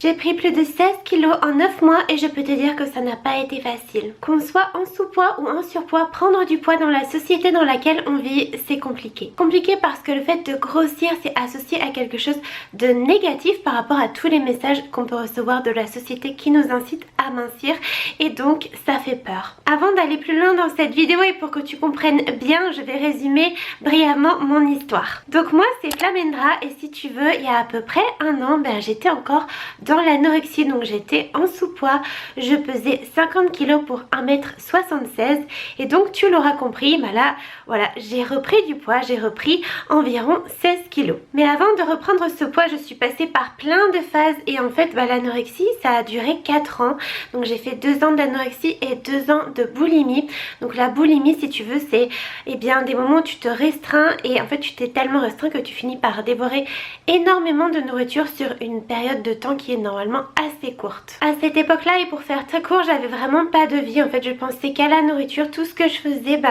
J'ai pris plus de 16 kilos en 9 mois et je peux te dire que ça n'a pas été facile. Qu'on soit en sous-poids ou en surpoids, prendre du poids dans la société dans laquelle on vit, c'est compliqué. Compliqué parce que le fait de grossir, c'est associé à quelque chose de négatif par rapport à tous les messages qu'on peut recevoir de la société qui nous incite à mincir et donc ça fait peur. Avant d'aller plus loin dans cette vidéo et pour que tu comprennes bien, je vais résumer brièvement mon histoire. Donc moi c'est Flamendra et si tu veux, il y a à peu près un an, j'étais encore dans l'anorexie, donc j'étais en sous-poids, je pesais 50 kg pour 1m76 et donc tu l'auras compris, là voilà, j'ai repris du poids, j'ai repris environ 16 kg. Mais avant de reprendre ce poids, je suis passée par plein de phases et en fait l'anorexie ça a duré 4 ans, donc j'ai fait 2 ans d'anorexie et 2 ans de boulimie. Donc la boulimie si tu veux c'est des moments où tu te restreins et en fait tu t'es tellement restreint que tu finis par dévorer énormément de nourriture sur une période de temps qui est normalement assez courte. À cette époque là et pour faire très court, j'avais vraiment pas de vie, en fait je pensais qu'à la nourriture, tout ce que je faisais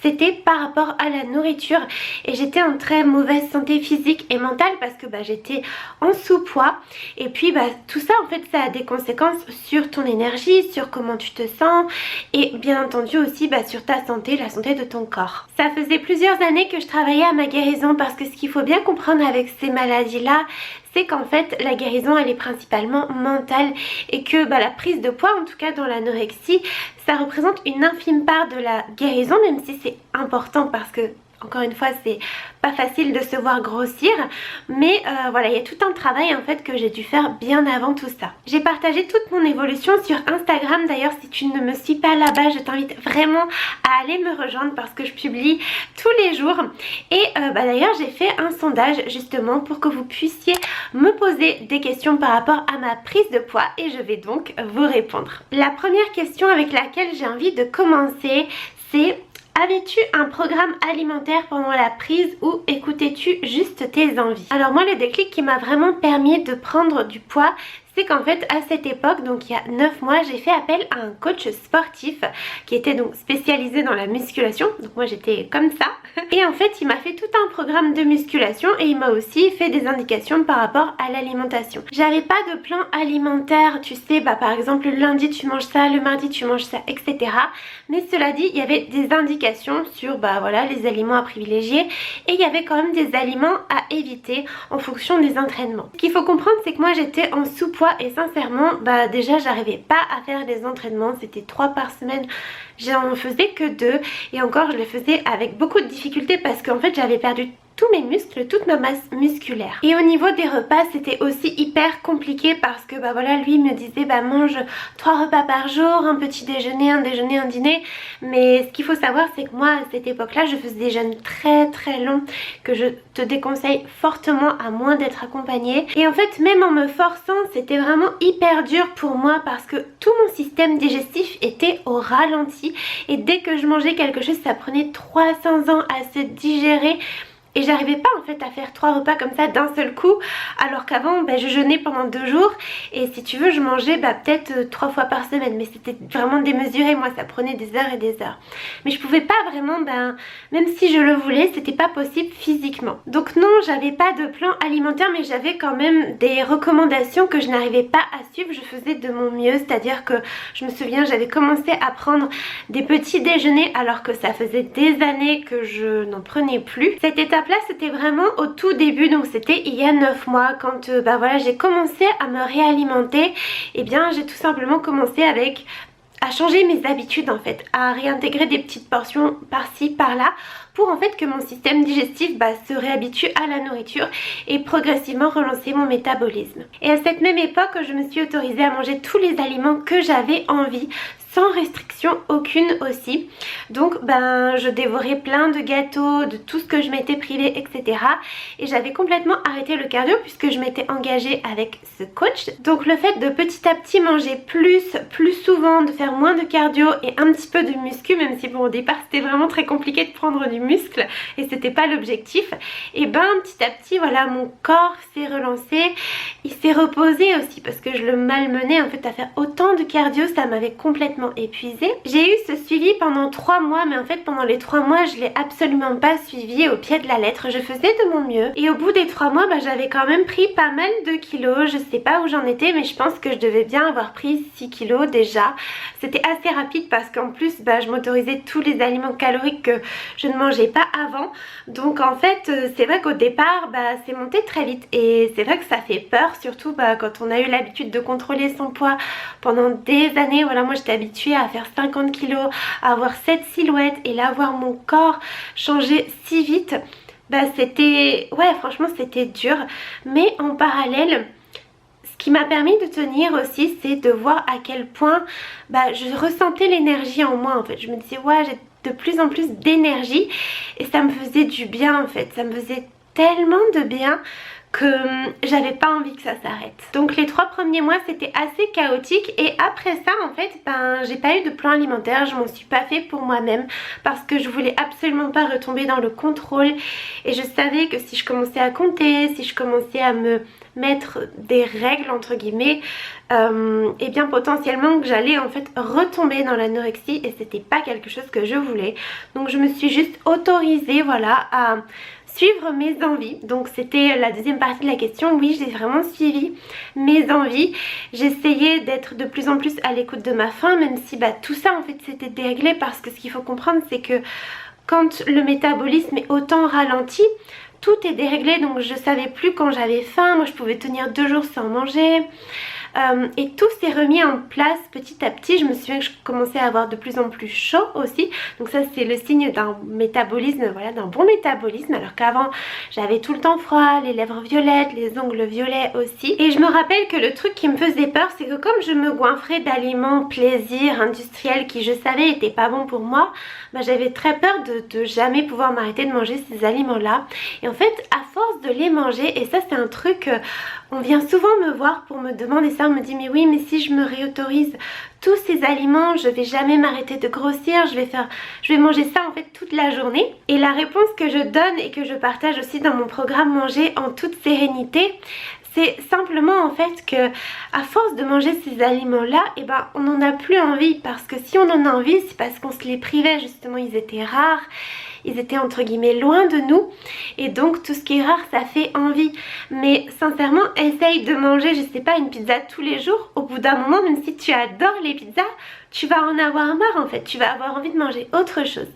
c'était par rapport à la nourriture et j'étais en très mauvaise santé physique et mentale parce que j'étais en sous-poids et puis tout ça en fait ça a des conséquences sur ton énergie, sur comment tu te sens et bien entendu aussi sur ta santé, la santé de ton corps. Ça faisait plusieurs années que je travaillais à ma guérison parce que ce qu'il faut bien comprendre avec ces maladies là, c'est qu'en fait la guérison elle est principalement mentale et que la prise de poids, en tout cas dans l'anorexie, ça représente une infime part de la guérison, même si c'est important parce que encore une fois c'est pas facile de se voir grossir, mais voilà, il y a tout un travail en fait que j'ai dû faire bien avant tout ça. J'ai partagé toute mon évolution sur Instagram, d'ailleurs si tu ne me suis pas là-bas je t'invite vraiment à aller me rejoindre parce que je publie tous les jours et d'ailleurs j'ai fait un sondage justement pour que vous puissiez me poser des questions par rapport à ma prise de poids et je vais donc vous répondre. La première question avec laquelle j'ai envie de commencer c'est: avais-tu un programme alimentaire pendant la prise ou écoutais-tu juste tes envies? Alors moi le déclic qui m'a vraiment permis de prendre du poids, c'est qu'en fait à cette époque, donc il y a 9 mois, j'ai fait appel à un coach sportif qui était donc spécialisé dans la musculation. Donc moi j'étais comme ça. Et en fait il m'a fait tout un programme de musculation et il m'a aussi fait des indications par rapport à l'alimentation. J'avais pas de plan alimentaire, tu sais, par exemple le lundi tu manges ça, le mardi tu manges ça, etc. Mais cela dit, il y avait des indications sur voilà, les aliments à privilégier et il y avait quand même des aliments à éviter en fonction des entraînements. Ce qu'il faut comprendre c'est que moi j'étais en sous-poids et sincèrement déjà j'arrivais pas à faire des entraînements, c'était 3 par semaine, j'en faisais que 2 et encore je les faisais avec beaucoup de difficultés parce qu'en fait j'avais perdu tous mes muscles, toute ma masse musculaire. Et au niveau des repas c'était aussi hyper compliqué parce que voilà, lui me disait mange 3 repas par jour, un petit déjeuner, un déjeuner, un dîner. Mais ce qu'il faut savoir c'est que moi à cette époque là je faisais des jeûnes très longs que je te déconseille fortement à moins d'être accompagnée. Et en fait même en me forçant c'était vraiment hyper dur pour moi parce que tout mon système digestif était au ralenti et dès que je mangeais quelque chose ça prenait 300 ans à se digérer. Et j'arrivais pas en fait à faire 3 repas comme ça d'un seul coup alors qu'avant je jeûnais pendant 2 jours et si tu veux je mangeais peut-être 3 fois par semaine mais c'était vraiment démesuré, moi ça prenait des heures et des heures. Mais je pouvais pas vraiment, même si je le voulais c'était pas possible physiquement. Donc non, j'avais pas de plan alimentaire mais j'avais quand même des recommandations que je n'arrivais pas à suivre. Je faisais de mon mieux, c'est à dire que je me souviens j'avais commencé à prendre des petits déjeuners alors que ça faisait des années que je n'en prenais plus. Cette étape là c'était vraiment au tout début, donc c'était il y a 9 mois quand voilà, j'ai commencé à me réalimenter. Et bien j'ai tout simplement commencé à changer mes habitudes en fait, à réintégrer des petites portions par-ci par-là pour en fait que mon système digestif se réhabitue à la nourriture et progressivement relancer mon métabolisme. Et à cette même époque je me suis autorisée à manger tous les aliments que j'avais envie sans restriction aucune aussi. Donc je dévorais plein de gâteaux, de tout ce que je m'étais privée, etc. Et j'avais complètement arrêté le cardio puisque je m'étais engagée avec ce coach. Donc le fait de petit à petit manger plus souvent, de faire moins de cardio et un petit peu de muscu, même si au départ c'était vraiment très compliqué de prendre du muscle et c'était pas l'objectif, et petit à petit voilà, mon corps s'est relancé, il s'est reposé aussi parce que je le malmenais en fait à faire autant de cardio, ça m'avait complètement complètement épuisée. J'ai eu ce suivi pendant 3 mois, mais en fait pendant les 3 mois je l'ai absolument pas suivi au pied de la lettre. Je faisais de mon mieux et au bout des 3 mois j'avais quand même pris pas mal de kilos. Je sais pas où j'en étais, mais je pense que je devais bien avoir pris 6 kilos déjà. C'était assez rapide parce qu'en plus je m'autorisais tous les aliments caloriques que je ne mangeais pas avant. Donc en fait c'est vrai qu'au départ c'est monté très vite et c'est vrai que ça fait peur, surtout quand on a eu l'habitude de contrôler son poids pendant des années. Voilà, moi j'étais habituée à faire 50 kilos, à avoir cette silhouette, et là voir mon corps changer si vite, c'était, ouais, franchement c'était dur. Mais en parallèle, ce qui m'a permis de tenir aussi, c'est de voir à quel point je ressentais l'énergie en moi en fait. Je me disais ouais, j'ai de plus en plus d'énergie et ça me faisait du bien en fait. Ça me faisait tellement de bien que j'avais pas envie que ça s'arrête. Donc les 3 premiers mois c'était assez chaotique, et après ça en fait j'ai pas eu de plan alimentaire, je m'en suis pas fait pour moi-même parce que je voulais absolument pas retomber dans le contrôle, et je savais que si je commençais à compter, si je commençais à me mettre des règles entre guillemets, et bien potentiellement que j'allais en fait retomber dans l'anorexie, et c'était pas quelque chose que je voulais. Donc je me suis juste autorisée, voilà, à suivre mes envies. Donc c'était la deuxième partie de la question. Oui, j'ai vraiment suivi mes envies. J'essayais d'être de plus en plus à l'écoute de ma faim, même si tout ça en fait c'était déréglé, parce que ce qu'il faut comprendre c'est que quand le métabolisme est autant ralenti, tout est déréglé. Donc je savais plus quand j'avais faim. Moi je pouvais tenir 2 jours sans manger. Et tout s'est remis en place petit à petit. Je me souviens que je commençais à avoir de plus en plus chaud aussi, donc ça c'est le signe d'un métabolisme, voilà, d'un bon métabolisme, alors qu'avant j'avais tout le temps froid, les lèvres violettes, les ongles violets aussi. Et je me rappelle que le truc qui me faisait peur, c'est que comme je me goinfrais d'aliments plaisir industriels qui je savais étaient pas bons pour moi, j'avais très peur de jamais pouvoir m'arrêter de manger ces aliments là. Et en fait à force de les manger, et ça c'est un truc, on vient souvent me voir pour me demander ça, on me dit mais oui, mais si je me réautorise tous ces aliments, je vais jamais m'arrêter de grossir, je vais manger ça en fait toute la journée. Et la réponse que je donne et que je partage aussi dans mon programme Manger en toute sérénité, c'est simplement en fait que à force de manger ces aliments là, on n'en a plus envie, parce que si on en a envie, c'est parce qu'on se les privait justement, ils étaient rares. Ils étaient entre guillemets loin de nous, et donc tout ce qui est rare ça fait envie. Mais sincèrement, essaye de manger, je sais pas, une pizza tous les jours. Au bout d'un moment, même si tu adores les pizzas, tu vas en avoir marre en fait, tu vas avoir envie de manger autre chose.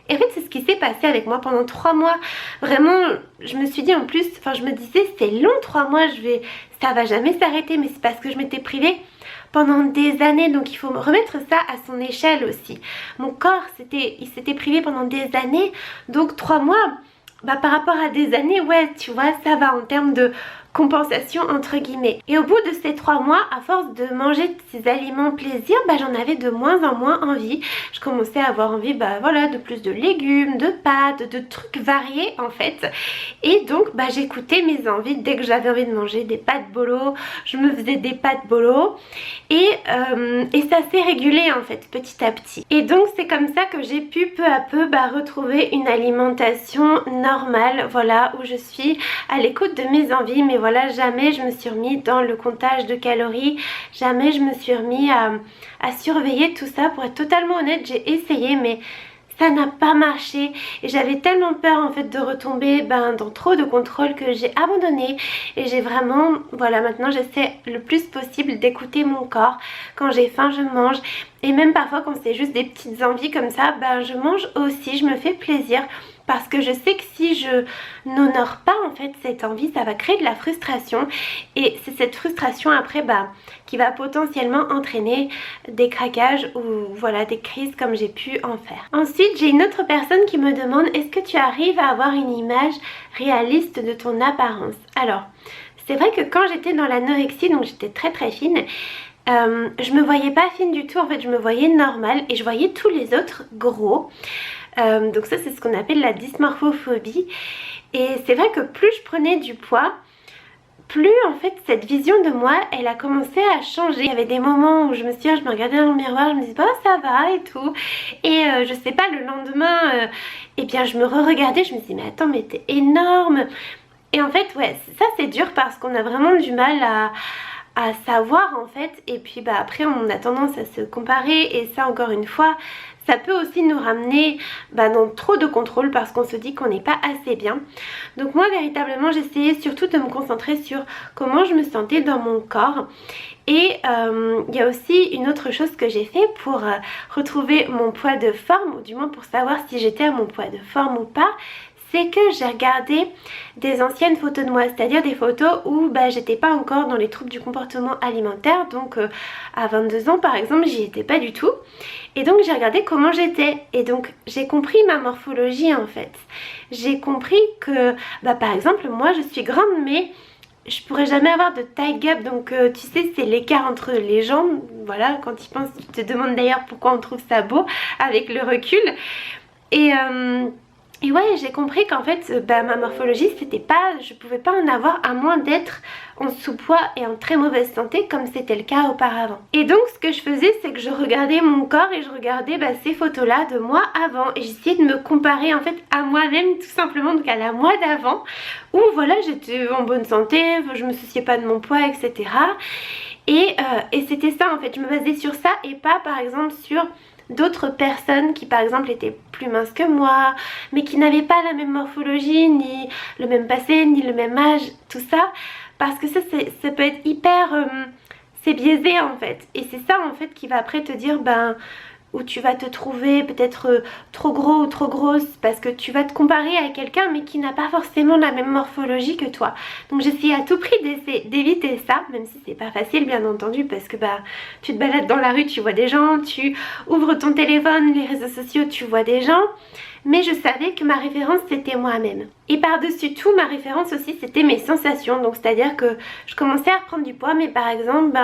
Et en fait c'est ce qui s'est passé avec moi pendant 3 mois. Vraiment je me suis dit, en plus, je me disais c'est long 3 mois, ça va jamais s'arrêter, mais c'est parce que je m'étais privée pendant des années. Donc il faut remettre ça à son échelle aussi. Mon corps il s'était privé pendant des années, donc 3 mois par rapport à des années, ouais, tu vois, ça va en termes de compensation entre guillemets. Et au bout de ces 3 mois, à force de manger ces aliments plaisir, j'en avais de moins en moins envie. Je commençais à avoir envie voilà, de plus de légumes, de pâtes, de trucs variés en fait. Et donc j'écoutais mes envies. Dès que j'avais envie de manger des pâtes bolo, je me faisais des pâtes bolo, et ça s'est régulé en fait petit à petit. Et donc c'est comme ça que j'ai pu peu à peu retrouver une alimentation normale, voilà, où je suis à l'écoute de mes envies. Mais voilà, jamais je me suis remis dans le comptage de calories, jamais je me suis remis à surveiller tout ça. Pour être totalement honnête, j'ai essayé mais ça n'a pas marché, et j'avais tellement peur en fait de retomber dans trop de contrôle que j'ai abandonné. Et j'ai vraiment, voilà, maintenant j'essaie le plus possible d'écouter mon corps. Quand j'ai faim je mange, et même parfois quand c'est juste des petites envies comme ça, je mange aussi, je me fais plaisir. Parce que je sais que si je n'honore pas en fait cette envie, ça va créer de la frustration, et c'est cette frustration après qui va potentiellement entraîner des craquages ou voilà, des crises comme j'ai pu en faire. Ensuite j'ai une autre personne qui me demande, est-ce que tu arrives à avoir une image réaliste de ton apparence? Alors c'est vrai que quand j'étais dans l'anorexie, donc j'étais très très fine, je me voyais pas fine du tout en fait, je me voyais normale et je voyais tous les autres gros. Donc ça c'est ce qu'on appelle la dysmorphophobie, et c'est vrai que plus je prenais du poids, plus en fait cette vision de moi elle a commencé à changer. Il y avait des moments où je me regardais dans le miroir, je me disais ça va et tout, et je sais pas, le lendemain je me re-regardais, je me disais mais attends, mais t'es énorme. Et en fait ouais, ça c'est dur parce qu'on a vraiment du mal à savoir en fait, et puis bah après on a tendance à se comparer, et ça encore une fois ça peut aussi nous ramener dans trop de contrôle parce qu'on se dit qu'on n'est pas assez bien. Donc moi véritablement j'essayais surtout de me concentrer sur comment je me sentais dans mon corps. Et il y a aussi une autre chose que j'ai fait pour retrouver mon poids de forme, ou du moins pour savoir si j'étais à mon poids de forme ou pas, c'est que j'ai regardé des anciennes photos de moi, c'est-à-dire des photos où j'étais pas encore dans les troubles du comportement alimentaire, donc à 22 ans par exemple j'y étais pas du tout, et donc j'ai regardé comment j'étais, et donc j'ai compris ma morphologie en fait. J'ai compris que par exemple moi je suis grande mais je pourrais jamais avoir de taille gap, donc tu sais c'est l'écart entre les jambes, voilà, quand tu penses, tu te demandes d'ailleurs pourquoi on trouve ça beau avec le recul, et ouais, j'ai compris qu'en fait ma morphologie c'était pas, je pouvais pas en avoir à moins d'être en sous-poids et en très mauvaise santé comme c'était le cas auparavant. Et donc ce que je faisais c'est que je regardais mon corps et je regardais ces photos là de moi avant, et j'essayais de me comparer en fait à moi-même tout simplement, donc à la moi d'avant où voilà j'étais en bonne santé, je me souciais pas de mon poids etc. Et c'était ça en fait, je me basais sur ça et pas par exemple sur d'autres personnes qui par exemple étaient plus minces que moi mais qui n'avaient pas la même morphologie, ni le même passé, ni le même âge, tout ça, parce que ça peut être hyper c'est biaisé en fait, et c'est ça en fait qui va après te dire où tu vas te trouver peut-être trop gros ou trop grosse parce que tu vas te comparer à quelqu'un mais qui n'a pas forcément la même morphologie que toi. Donc j'essaie à tout prix d'éviter ça, même si c'est pas facile bien entendu, parce que tu te balades dans la rue, tu vois des gens, tu ouvres ton téléphone, les réseaux sociaux, tu vois des gens, mais je savais que ma référence c'était moi-même. Et par-dessus tout, ma référence aussi c'était mes sensations, donc c'est à dire que je commençais à reprendre du poids mais par exemple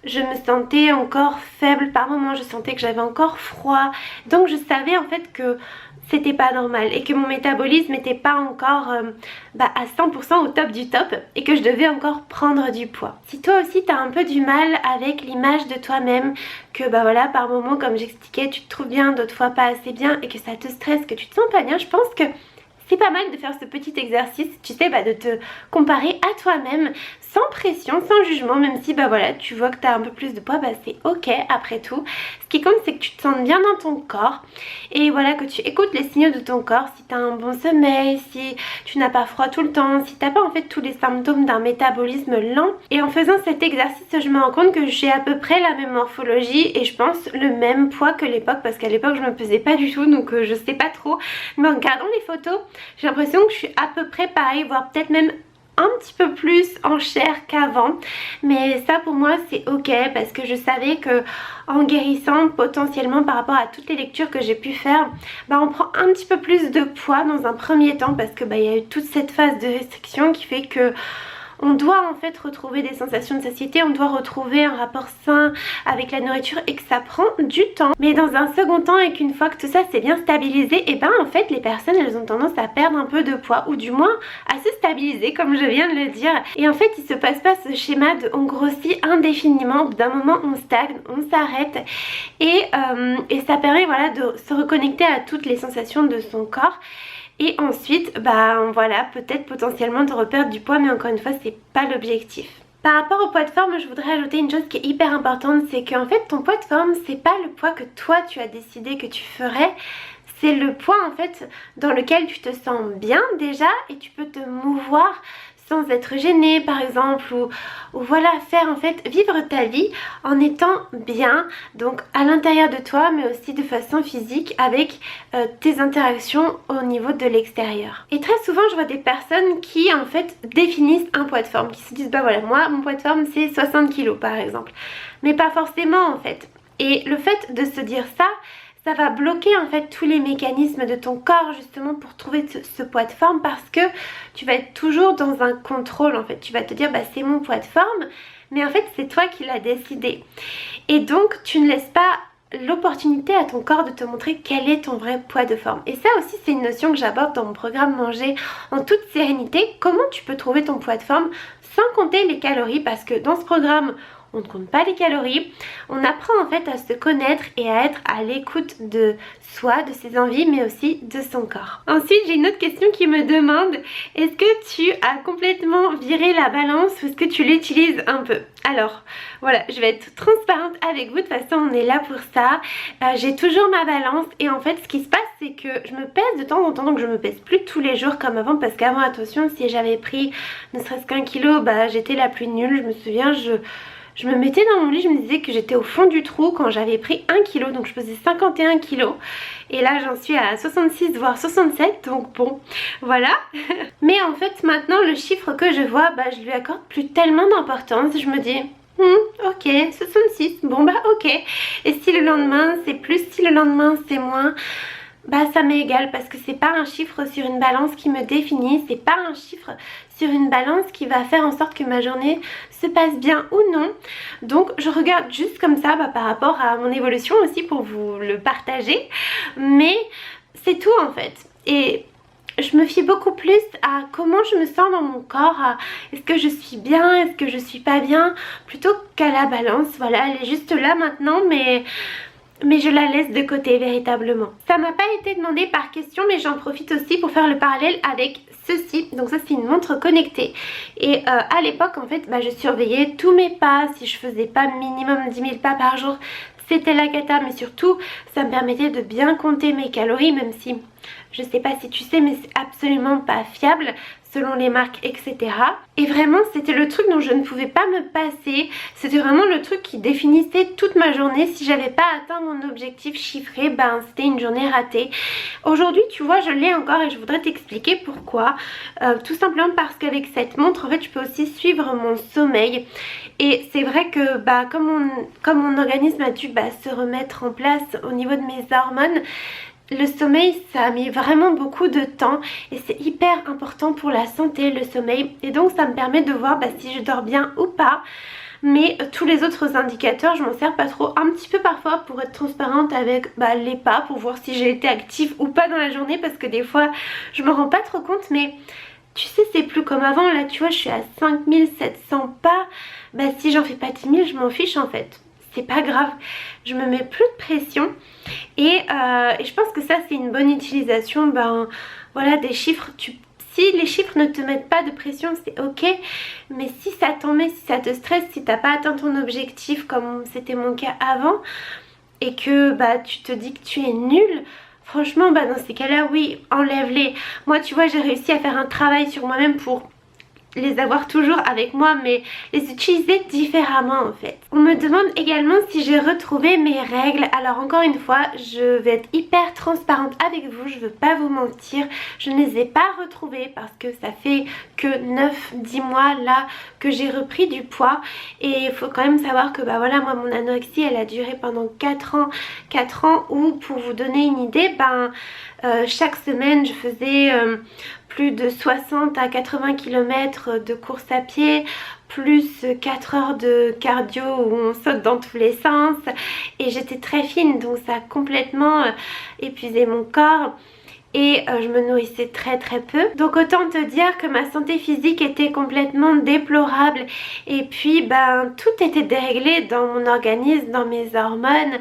je me sentais encore faible par moments, je sentais que j'avais encore froid, donc je savais en fait que c'était pas normal et que mon métabolisme n'était pas encore à 100% au top du top et que je devais encore prendre du poids. Si toi aussi t'as un peu du mal avec l'image de toi-même, que voilà par moments comme j'expliquais tu te trouves bien, d'autres fois pas assez bien et que ça te stresse, que tu te sens pas bien, je pense que c'est pas mal de faire ce petit exercice, tu sais, de te comparer à toi-même sans pression, sans jugement, même si voilà, tu vois que tu as un peu plus de poids, c'est ok après tout. Ce qui compte c'est que tu te sentes bien dans ton corps et voilà, que tu écoutes les signaux de ton corps, si tu as un bon sommeil, si tu n'as pas froid tout le temps, si tu n'as pas en fait tous les symptômes d'un métabolisme lent. Et en faisant cet exercice, je me rends compte que j'ai à peu près la même morphologie et je pense le même poids que l'époque, parce qu'à l'époque je me pesais pas du tout, donc je sais pas trop, mais en regardant les photos, j'ai l'impression que je suis à peu près pareil, voire peut-être même un petit peu plus en chair qu'avant, mais ça pour moi c'est ok parce que je savais que en guérissant potentiellement par rapport à toutes les lectures que j'ai pu faire, on prend un petit peu plus de poids dans un premier temps parce que il y a eu toute cette phase de restriction qui fait que on doit en fait retrouver des sensations de satiété, on doit retrouver un rapport sain avec la nourriture et que ça prend du temps. Mais dans un second temps et qu'une fois que tout ça s'est bien stabilisé, et en fait les personnes elles ont tendance à perdre un peu de poids ou du moins à se stabiliser comme je viens de le dire. Et en fait il se passe pas ce schéma de on grossit indéfiniment, d'un moment on stagne, on s'arrête et ça permet voilà de se reconnecter à toutes les sensations de son corps. Et ensuite, voilà, peut-être potentiellement de reperdre du poids, mais encore une fois, c'est pas l'objectif. Par rapport au poids de forme, je voudrais ajouter une chose qui est hyper importante, c'est qu'en fait, ton poids de forme, c'est pas le poids que toi tu as décidé que tu ferais, c'est le poids en fait dans lequel tu te sens bien déjà et tu peux te mouvoir sans être gêné par exemple, ou voilà, faire en fait vivre ta vie en étant bien, donc à l'intérieur de toi mais aussi de façon physique avec tes interactions au niveau de l'extérieur. Et très souvent je vois des personnes qui en fait définissent un poids de forme, qui se disent voilà, moi mon poids de forme c'est 60 kg par exemple, mais pas forcément en fait. Et le fait de se dire ça va bloquer en fait tous les mécanismes de ton corps justement pour trouver ce poids de forme, parce que tu vas être toujours dans un contrôle en fait. Tu vas te dire c'est mon poids de forme, mais en fait c'est toi qui l'as décidé. Et donc tu ne laisses pas l'opportunité à ton corps de te montrer quel est ton vrai poids de forme. Et ça aussi c'est une notion que j'aborde dans mon programme Manger en toute sérénité. Comment tu peux trouver ton poids de forme sans compter les calories, parce que dans ce programme on ne compte pas les calories, on apprend en fait à se connaître et à être à l'écoute de soi, de ses envies, mais aussi de son corps. Ensuite, j'ai une autre question qui me demande, est-ce que tu as complètement viré la balance ou est-ce que tu l'utilises un peu? Alors, voilà, je vais être transparente avec vous, de toute façon on est là pour ça. J'ai toujours ma balance et en fait ce qui se passe c'est que je me pèse de temps en temps, donc je me pèse plus tous les jours comme avant, parce qu'avant, attention, si j'avais pris ne serait-ce qu'un kilo, bah j'étais la plus nulle. Je me souviens, je me mettais dans mon lit, je me disais que j'étais au fond du trou quand j'avais pris 1 kg, donc je pesais 51 kilos. Et là j'en suis à 66 voire 67, donc bon, voilà. Mais en fait maintenant le chiffre que je vois, bah je lui accorde plus tellement d'importance. Je me dis, ok, 66, bon bah ok. Et si le lendemain c'est plus, si le lendemain c'est moins, bah ça m'est égal, parce que c'est pas un chiffre sur une balance qui me définit, c'est pas un chiffre sur une balance qui va faire en sorte que ma journée se passe bien ou non. Donc je regarde juste comme ça, bah, par rapport à mon évolution aussi, pour vous le partager, mais c'est tout en fait. Et je me fie beaucoup plus à comment je me sens dans mon corps, à est-ce que je suis bien, est-ce que je suis pas bien, plutôt qu'à la balance. Voilà, elle est juste là maintenant, mais je la laisse de côté véritablement. Ça m'a pas été demandé par question, mais j'en profite aussi pour faire le parallèle avec ceci. Donc ça c'est une montre connectée et à l'époque en fait, bah, je surveillais tous mes pas. Si je faisais pas minimum 10 000 pas par jour, c'était la cata, mais surtout ça me permettait de bien compter mes calories, même si je sais pas si tu sais, mais c'est absolument pas fiable selon les marques, etc. Et vraiment c'était le truc dont je ne pouvais pas me passer. C'était vraiment le truc qui définissait toute ma journée. Si j'avais pas atteint mon objectif chiffré, ben c'était une journée ratée. Aujourd'hui tu vois, je l'ai encore et je voudrais t'expliquer pourquoi. Tout simplement parce qu'avec cette montre en fait je peux aussi suivre mon sommeil. Et c'est vrai que bah, comme mon organisme a dû se remettre en place au niveau de mes hormones, le sommeil ça a mis vraiment beaucoup de temps et c'est hyper important pour la santé, le sommeil. Et donc ça me permet de voir si je dors bien ou pas. Mais tous les autres indicateurs je m'en sers pas trop, un petit peu parfois pour être transparente avec les pas, pour voir si j'ai été active ou pas dans la journée, parce que des fois je me rends pas trop compte. Mais tu sais, c'est plus comme avant. Là tu vois, je suis à 5700 pas, si j'en fais pas 10 000 je m'en fiche en fait. C'est pas grave, je me mets plus de pression et je pense que ça c'est une bonne utilisation voilà, des chiffres. Si les chiffres ne te mettent pas de pression, c'est ok, mais si ça t'en met, si ça te stresse, si t'as pas atteint ton objectif comme c'était mon cas avant et que tu te dis que tu es nul, franchement dans ces cas là oui, enlève-les. Moi tu vois, j'ai réussi à faire un travail sur moi-même pour les avoir toujours avec moi, mais les utiliser différemment en fait. On me demande également si j'ai retrouvé mes règles. Alors encore une fois, je vais être hyper transparente avec vous, je veux pas vous mentir, je ne les ai pas retrouvées parce que ça fait que 9-10 mois là que j'ai repris du poids. Et il faut quand même savoir que voilà, moi mon anorexie elle a duré pendant 4 ans où, pour vous donner une idée, chaque semaine je faisais plus de 60 à 80 km de course à pied, plus 4 heures de cardio où on saute dans tous les sens. Et j'étais très fine, donc ça a complètement épuisé mon corps. Et je me nourrissais très peu. Donc autant te dire que ma santé physique était complètement déplorable. Et puis tout était déréglé dans mon organisme, dans mes hormones.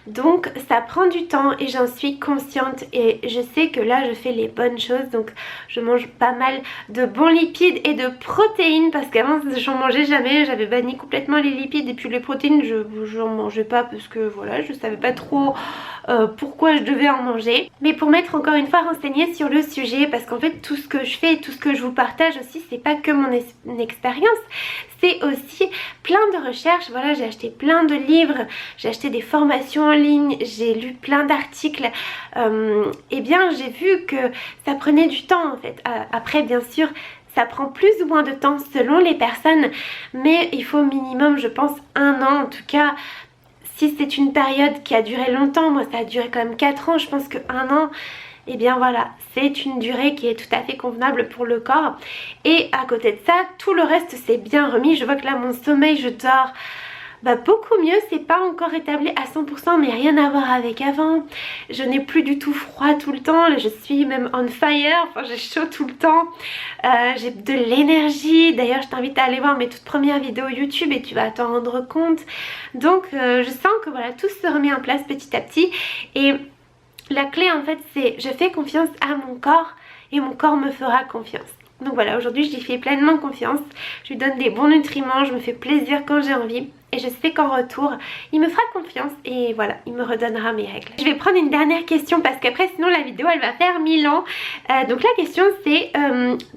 Donc ça prend du temps et j'en suis consciente. Et je sais que là je fais les bonnes choses. Donc je mange pas mal de bons lipides et de protéines. Parce qu'avant j'en mangeais jamais. J'avais banni complètement les lipides. Et puis les protéines j'en mangeais pas parce que voilà, je savais pas trop pourquoi je devais en manger. Mais pour m'être encore une fois renseignée sur le sujet, parce qu'en fait tout ce que je fais et tout ce que je vous partage aussi, c'est pas que mon expérience, c'est aussi plein de recherches. Voilà, j'ai acheté plein de livres, j'ai acheté des formations en ligne, j'ai lu plein d'articles. Et bien j'ai vu que ça prenait du temps en fait. Après bien sûr ça prend plus ou moins de temps selon les personnes, mais il faut au minimum je pense 1 an en tout cas. Si c'est une période qui a duré longtemps, moi ça a duré quand même 4 ans, je pense que 1 an, et bien voilà, c'est une durée qui est tout à fait convenable pour le corps. Et à côté de ça, tout le reste s'est bien remis. Je vois que là mon sommeil, je dors beaucoup mieux, c'est pas encore rétabli à 100% mais rien à voir avec avant. Je n'ai plus du tout froid tout le temps, là, je suis même on fire, enfin j'ai chaud tout le temps. J'ai de l'énergie, d'ailleurs je t'invite à aller voir mes toutes premières vidéos YouTube et tu vas t'en rendre compte. Donc je sens que voilà, tout se remet en place petit à petit et la clé en fait c'est je fais confiance à mon corps et mon corps me fera confiance. Donc voilà, aujourd'hui je lui fais pleinement confiance, je lui donne des bons nutriments, je me fais plaisir quand j'ai envie et je sais qu'en retour il me fera confiance et voilà, il me redonnera mes règles. Je vais prendre une dernière question parce qu'après sinon la vidéo elle va faire 1000 ans. Donc la question c'est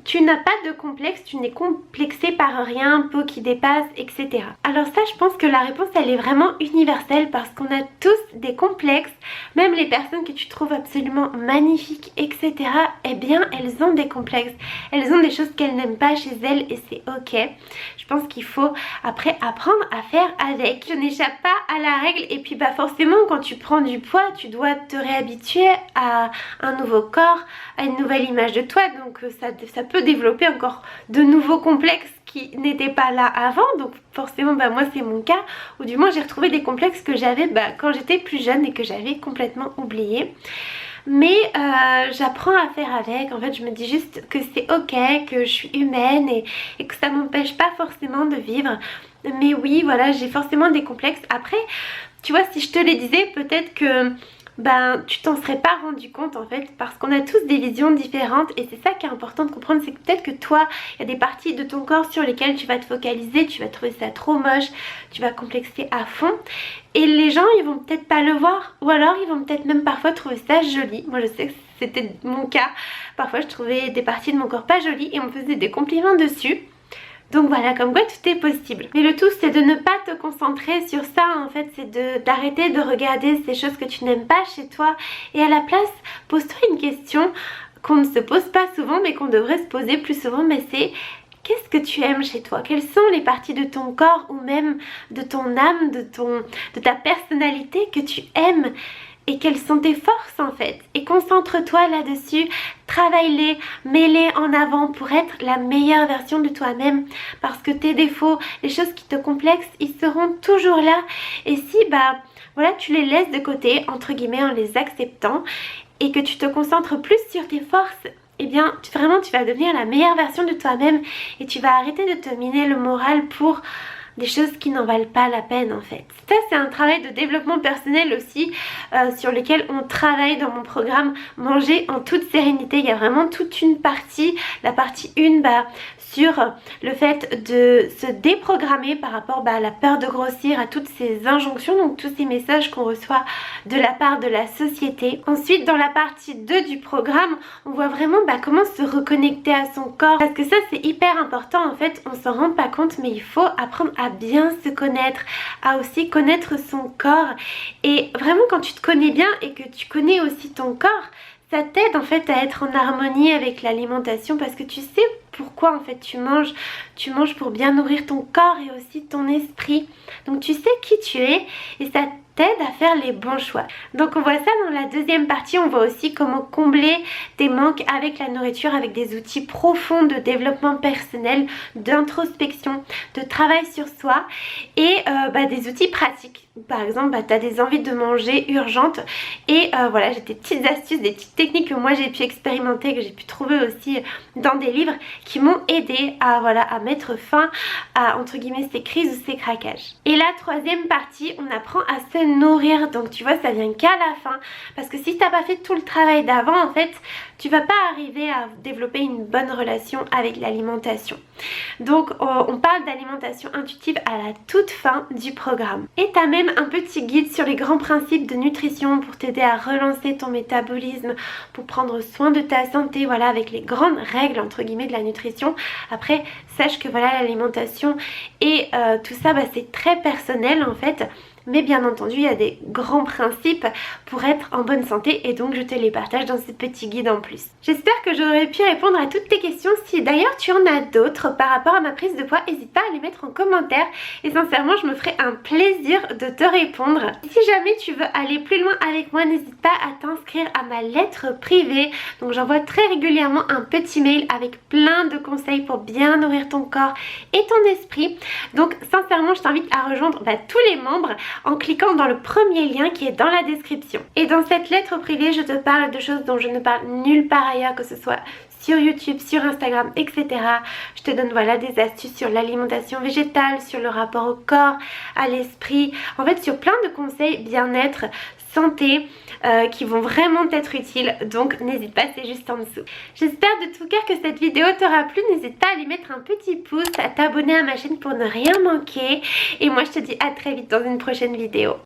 tu n'as pas de complexe, tu n'es complexé par rien, peau qui dépasse, etc. Alors ça je pense que la réponse elle est vraiment universelle parce qu'on a tous des complexes, même les personnes que tu trouves absolument magnifiques, etc. Eh bien elles ont des complexes, elles ont des choses qu'elles n'aiment pas chez elles et c'est ok. Je pense qu'il faut après apprendre à faire avec. Je n'échappe pas à la règle et puis forcément quand tu prends du poids tu dois te réhabituer à un nouveau corps, à une nouvelle image de toi, donc ça peut développer encore de nouveaux complexes qui n'étaient pas là avant. Donc forcément moi c'est mon cas, ou du moins j'ai retrouvé des complexes que j'avais quand j'étais plus jeune et que j'avais complètement oublié. Mais j'apprends à faire avec, en fait je me dis juste que c'est ok, que je suis humaine et que ça m'empêche pas forcément de vivre. Mais oui voilà, j'ai forcément des complexes. Après tu vois, si je te les disais peut-être que tu t'en serais pas rendu compte en fait, parce qu'on a tous des visions différentes et c'est ça qui est important de comprendre, c'est que peut-être que toi il y a des parties de ton corps sur lesquelles tu vas te focaliser, tu vas trouver ça trop moche, tu vas complexer à fond et les gens ils vont peut-être pas le voir, ou alors ils vont peut-être même parfois trouver ça joli. Moi je sais que c'était mon cas, parfois je trouvais des parties de mon corps pas jolies et on me faisait des compliments dessus. Donc voilà, comme quoi tout est possible. Mais le tout c'est de ne pas te concentrer sur ça en fait, c'est d'arrêter de regarder ces choses que tu n'aimes pas chez toi et à la place pose-toi une question qu'on ne se pose pas souvent mais qu'on devrait se poser plus souvent, mais c'est qu'est-ce que tu aimes chez toi? Quelles sont les parties de ton corps ou même de ton âme, de ta personnalité que tu aimes? Et quelles sont tes forces en fait? Et concentre-toi là-dessus, travaille-les, mets-les en avant pour être la meilleure version de toi-même. Parce que tes défauts, les choses qui te complexent, ils seront toujours là. Et si voilà, tu les laisses de côté, entre guillemets, en les acceptant, et que tu te concentres plus sur tes forces, eh bien vraiment tu vas devenir la meilleure version de toi-même et tu vas arrêter de te miner le moral pour des choses qui n'en valent pas la peine en fait. Ça c'est un travail de développement personnel aussi sur lequel on travaille dans mon programme Manger en toute sérénité. Il y a vraiment toute une partie, la partie 1 sur le fait de se déprogrammer par rapport à la peur de grossir, à toutes ces injonctions, donc tous ces messages qu'on reçoit de la part de la société. Ensuite dans la partie 2 du programme on voit vraiment comment se reconnecter à son corps, parce que ça c'est hyper important en fait, on s'en rend pas compte mais il faut apprendre à bien se connaître, à aussi connaître son corps. Et vraiment quand tu te connais bien et que tu connais aussi ton corps, ça t'aide en fait à être en harmonie avec l'alimentation parce que tu sais pourquoi en fait tu manges pour bien nourrir ton corps et aussi ton esprit. Donc tu sais qui tu es et ça t'aide à faire les bons choix. Donc on voit ça dans la deuxième partie, on voit aussi comment combler tes manques avec la nourriture, avec des outils profonds de développement personnel, d'introspection, de travail sur soi et des outils pratiques. Par exemple, tu as des envies de manger urgentes et voilà, j'ai des petites astuces, des petites techniques que moi j'ai pu expérimenter, que j'ai pu trouver aussi dans des livres qui m'ont aidé à mettre fin à entre guillemets ces crises ou ces craquages. Et la troisième partie, on apprend à se nourrir. Donc tu vois, ça vient qu'à la fin parce que si t'as pas fait tout le travail d'avant en fait, tu vas pas arriver à développer une bonne relation avec l'alimentation. Donc on parle d'alimentation intuitive à la toute fin du programme. Et t'as même un petit guide sur les grands principes de nutrition pour t'aider à relancer ton métabolisme, pour prendre soin de ta santé, voilà, avec les grandes règles entre guillemets de la nutrition. Après sache que voilà, l'alimentation et tout ça c'est très personnel en fait, Mais bien entendu, il y a des grands principes pour être en bonne santé et donc je te les partage dans ce petit guide en plus. J'espère que j'aurai pu répondre à toutes tes questions. Si d'ailleurs tu en as d'autres par rapport à ma prise de poids, n'hésite pas à les mettre en commentaire et sincèrement je me ferai un plaisir de te répondre. Si jamais tu veux aller plus loin avec moi, n'hésite pas à t'inscrire à ma lettre privée. Donc j'envoie très régulièrement un petit mail avec plein de conseils pour bien nourrir ton corps et ton esprit. Donc sincèrement je t'invite à rejoindre tous les membres en cliquant dans le premier lien qui est dans la description. Et dans cette lettre privée, je te parle de choses dont je ne parle nulle part ailleurs, que ce soit sur YouTube, sur Instagram, etc. Je te donne voilà des astuces sur l'alimentation végétale, sur le rapport au corps, à l'esprit, en fait sur plein de conseils bien-être, santé qui vont vraiment t'être utiles, donc n'hésite pas, c'est juste en dessous. J'espère de tout cœur que cette vidéo t'aura plu, n'hésite pas à lui mettre un petit pouce, à t'abonner à ma chaîne pour ne rien manquer et moi je te dis à très vite dans une prochaine vidéo.